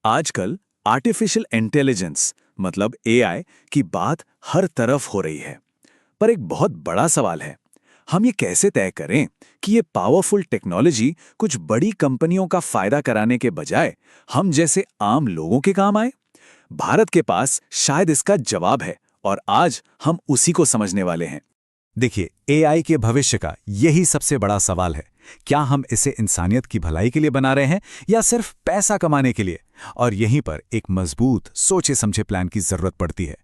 आजकल artificial intelligence मतलब AI की बात हर तरफ हो रही है। पर एक बहुत बड़ा सवाल है, हम ये कैसे तय करें कि ये पावरफुल टेक्नोलॉजी कुछ बड़ी कंपनियों का फायदा कराने के बजाय हम जैसे आम लोगों के काम आए। भारत के पास शायद इसका जवाब है और आज हम उसी को समझने वाले हैं। देखिए, एआई के भविष्य का यही सबसे बड़ा सवाल है। क्या हम इसे इंसानियत की भलाई के लिए बना रहे हैं या सिर्फ पैसा कमाने के लिए? और यहीं पर एक मजबूत सोचे समझे प्लान की जरूरत पड़ती है।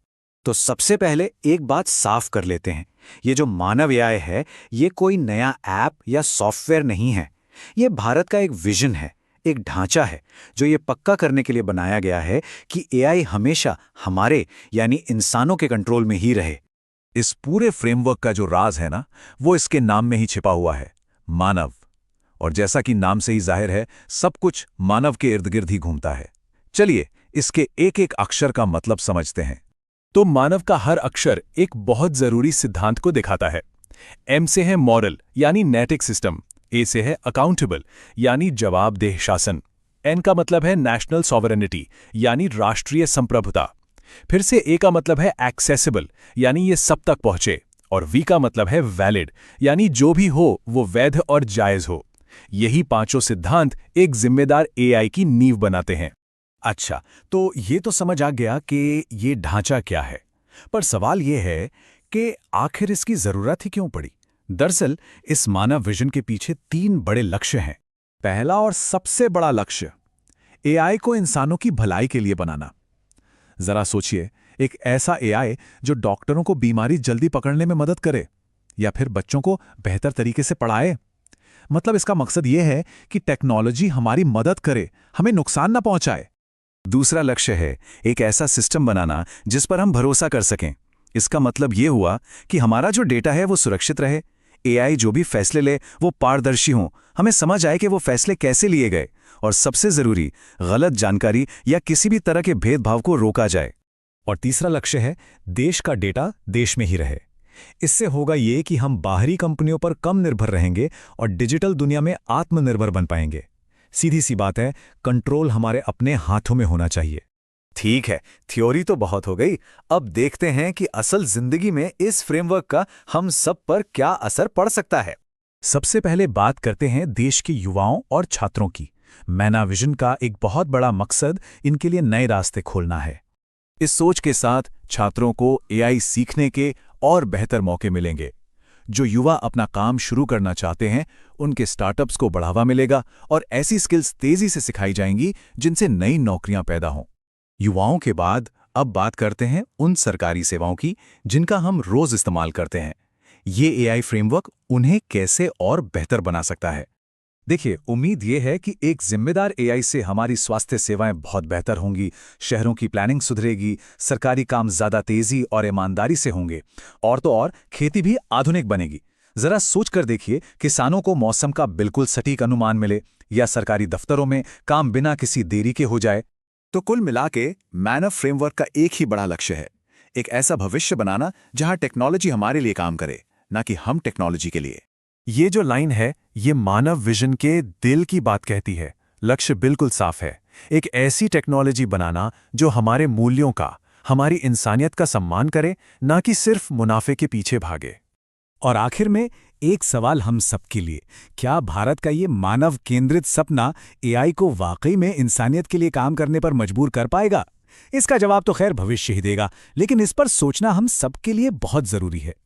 तो सबसे पहले एक बात साफ कर लेते हैं, ये जो मानव एआई है, ये कोई नया ऐप या सॉफ्टवेयर नहीं है। ये भारत का एक विजन है, एक ढांचा है जो ये पक्का करने के लिए बनाया गया है कि एआई हमेशा हमारे यानी इंसानों के कंट्रोल में ही रहे। इस पूरे फ्रेमवर्क का जो राज है ना, वो इसके नाम में ही छिपा हुआ है, मानव। और जैसा कि नाम से ही जाहिर है, सब कुछ मानव के इर्द गिर्द ही घूमता है। चलिए इसके एक एक अक्षर का मतलब समझते हैं। तो मानव का हर अक्षर एक बहुत जरूरी सिद्धांत को दिखाता है। एम से है मॉरल यानी नैतिक सिस्टम, ए से है अकाउंटेबल यानी जवाबदेह शासन, एन का मतलब है नेशनल सॉवरेनिटी यानी राष्ट्रीय संप्रभुता, फिर से ए का मतलब है एक्सेसिबल यानी ये सब तक पहुंचे, और वी का मतलब है वैलिड यानी जो भी हो वो वैध और जायज हो। यही पांचों सिद्धांत एक जिम्मेदार एआई की नींव बनाते हैं। अच्छा, तो ये तो समझ आ गया कि ये ढांचा क्या है, पर सवाल ये है कि आखिर इसकी जरूरत ही क्यों पड़ी? दरअसल इस मानव विजन के पीछे 3 बड़े लक्ष्य हैं। पहला और सबसे बड़ा लक्ष्य, एआई को इंसानों की भलाई के लिए बनाना। जरा सोचिए, एक ऐसा एआई जो डॉक्टरों को बीमारी जल्दी पकड़ने में मदद करे या फिर बच्चों को बेहतर तरीके से पढ़ाए। मतलब इसका मकसद यह है कि टेक्नोलॉजी हमारी मदद करे, हमें नुकसान ना पहुंचाए। दूसरा लक्ष्य है एक ऐसा सिस्टम बनाना जिस पर हम भरोसा कर सकें। इसका मतलब ये हुआ कि हमारा जो डेटा है वो सुरक्षित रहे, एआई जो भी फैसले ले वो पारदर्शी हों, हमें समझ आए कि वो फैसले कैसे लिए गए, और सबसे जरूरी, गलत जानकारी या किसी भी तरह के भेदभाव को रोका जाए। और तीसरा लक्ष्य है देश का डेटा देश में ही रहे। इससे होगा ये कि हम बाहरी कंपनियों पर कम निर्भर रहेंगे और डिजिटल दुनिया में आत्मनिर्भर बन पाएंगे। सीधी सी बात है, कंट्रोल हमारे अपने हाथों में होना चाहिए। ठीक है, थ्योरी तो बहुत हो गई, अब देखते हैं कि असल जिंदगी में इस फ्रेमवर्क का हम सब पर क्या असर पड़ सकता है। सबसे पहले बात करते हैं देश के युवाओं और छात्रों की। मैना विजन का एक बहुत बड़ा मकसद इनके लिए नए रास्ते खोलना है। इस सोच के साथ छात्रों को एआई सीखने के और बेहतर मौके मिलेंगे। जो युवा अपना काम शुरू करना चाहते हैं, उनके स्टार्टअप्स को बढ़ावा मिलेगा और ऐसी स्किल्स तेजी से सिखाई जाएंगी जिनसे नई नौकरियां पैदा हों। युवाओं के बाद अब बात करते हैं उन सरकारी सेवाओं की जिनका हम रोज इस्तेमाल करते हैं। ये एआई फ्रेमवर्क उन्हें कैसे और बेहतर बना सकता है। देखिए, उम्मीद ये है कि एक जिम्मेदार एआई से हमारी स्वास्थ्य सेवाएं बहुत बेहतर होंगी, शहरों की प्लानिंग सुधरेगी, सरकारी काम ज्यादा तेजी और ईमानदारी से होंगे, और तो और खेती भी आधुनिक बनेगी। जरा सोच कर देखिए, किसानों को मौसम का बिल्कुल सटीक अनुमान मिले या सरकारी दफ्तरों में काम बिना किसी देरी के हो जाए। तो कुल मिला के मानव फ्रेमवर्क का एक ही बड़ा लक्ष्य है, एक ऐसा भविष्य बनाना जहां टेक्नोलॉजी हमारे लिए काम करे, ना कि हम टेक्नोलॉजी के लिए। ये जो लाइन है, ये मानव विजन के दिल की बात कहती है। लक्ष्य बिल्कुल साफ है, एक ऐसी टेक्नोलॉजी बनाना जो हमारे मूल्यों का, हमारी इंसानियत का सम्मान करे, ना कि सिर्फ मुनाफे के पीछे भागे। और आखिर में एक सवाल हम सबके लिए, क्या भारत का ये मानव केंद्रित सपना एआई को वाकई में इंसानियत के लिए काम करने पर मजबूर कर पाएगा? इसका जवाब तो खैर भविष्य ही देगा, लेकिन इस पर सोचना हम सबके लिए बहुत जरूरी है।